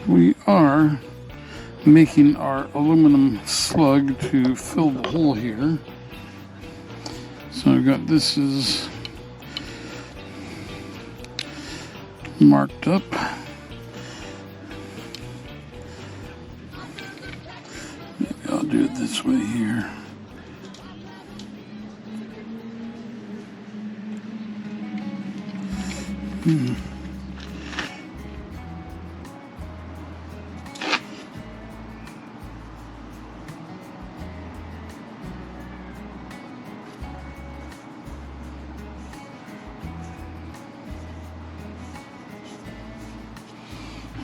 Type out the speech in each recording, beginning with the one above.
We are making our aluminum slug to fill the hole here. So I've got this is marked up. Maybe I'll do it this way here.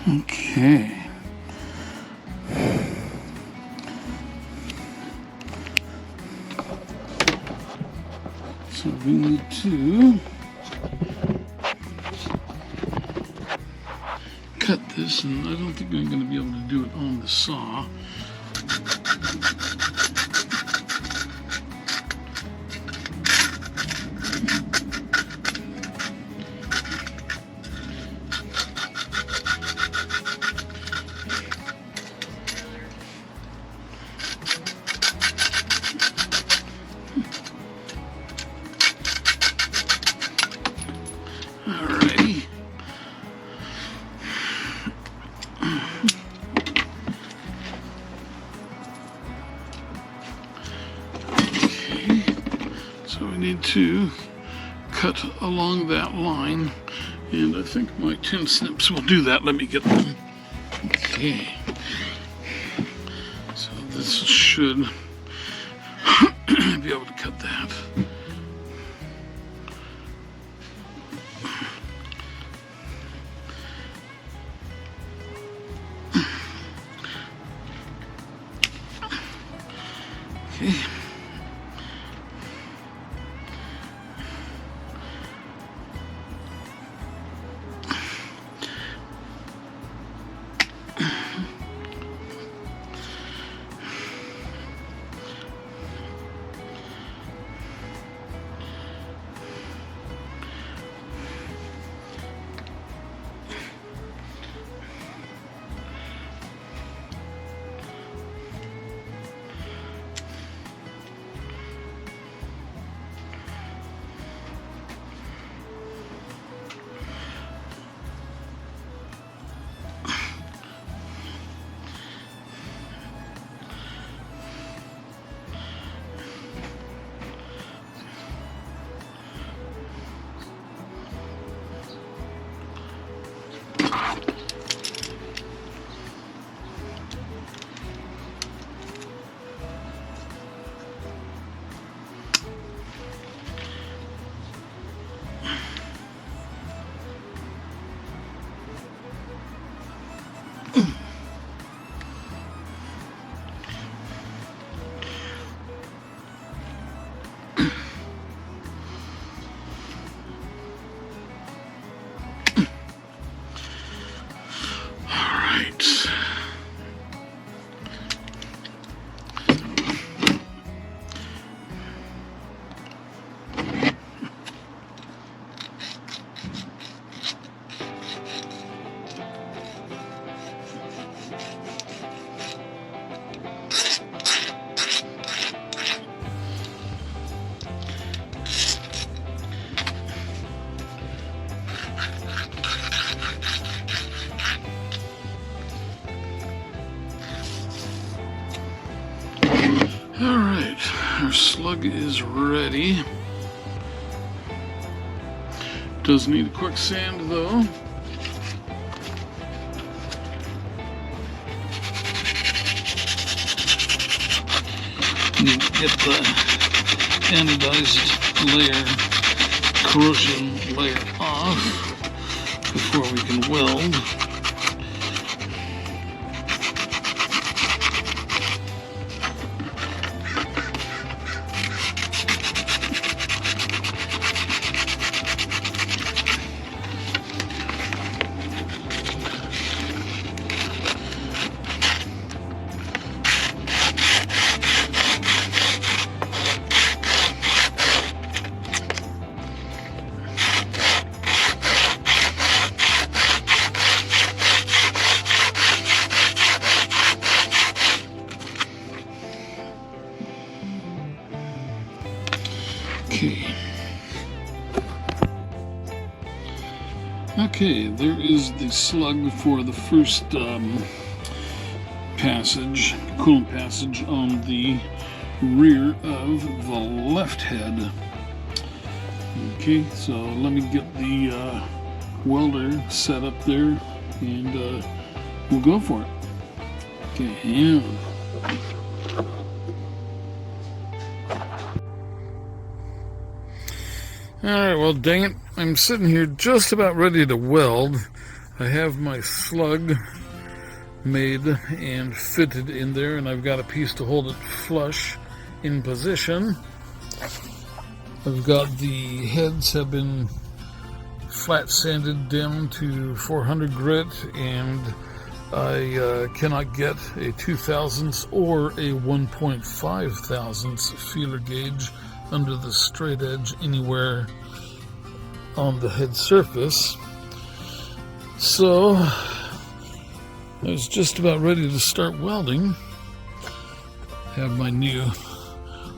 Okay. So we need to cut this, and I don't think I'm going to be able to do it on the saw. Alrighty. Okay. So we need to cut along that line, and I think my tin snips will do that. Let me get them. Okay. So this should be able to cut that. Okay. Alright, our slug is ready. Does need a quick sand though. Need to get the anodized layer, corrosion layer off before we can weld. Okay. Okay, there is the slug for the first passage, coolant passage on the rear of the left head. Okay, so let me get the welder set up there and we'll go for it. Okay, and alright, well dang it, I'm sitting here just about ready to weld. I have my slug made and fitted in there, and I've got a piece to hold it flush in position. I've got the heads have been flat sanded down to 400 grit, and I cannot get a 2/1000 or a 1.5 feeler gauge under the straight edge anywhere on the head surface. So I was just about ready to start welding. Have my new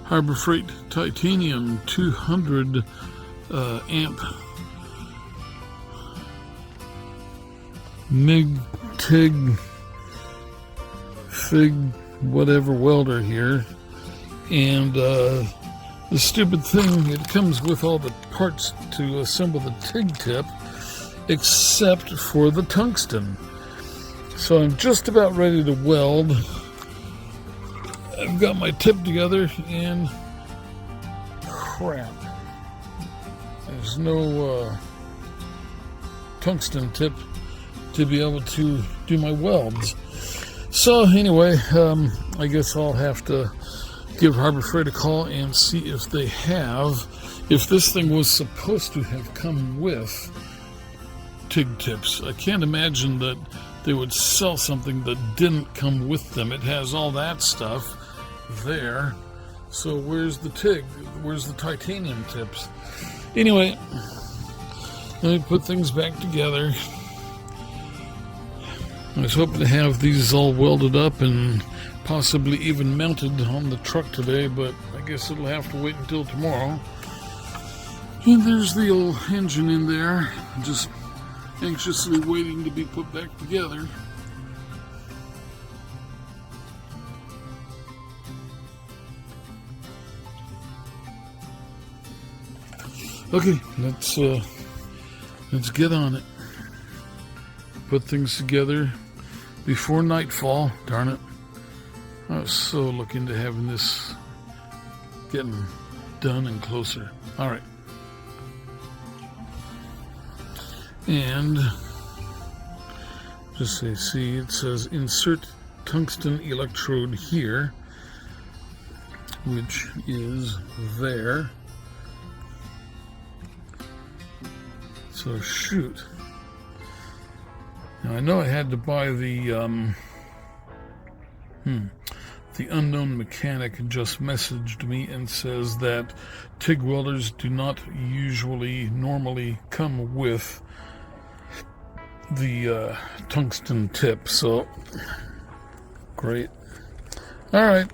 Harbor Freight titanium 200 amp MIG, TIG, FIG, whatever welder here, and the stupid thing, it comes with all the parts to assemble the TIG tip except for the tungsten. So I'm just about ready to weld. I've got my tip together and crap, there's no tungsten tip to be able to do my welds. So anyway, I guess I'll have to give Harbor Freight a call and see if they have, if this thing was supposed to have come with TIG tips. I can't imagine that they would sell something that didn't come with them. It has all that stuff there. So where's the TIG? Where's the titanium tips? Anyway, let me put things back together. I was hoping to have these all welded up and possibly even mounted on the truck today, but I guess it'll have to wait until tomorrow. And there's the old engine in there, just anxiously waiting to be put back together. Okay, let's get on it. Put things together before nightfall. Darn it. I was so looking to having this getting done and closer. All right. And just say, see, it says insert tungsten electrode here, which is there. So shoot. Now I know I had to buy the unknown mechanic just messaged me and says that TIG welders do not normally come with the tungsten tip, so great. All right,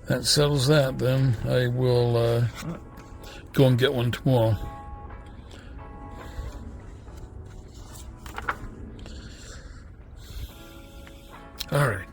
that settles that. Then I will go and get one tomorrow. All right.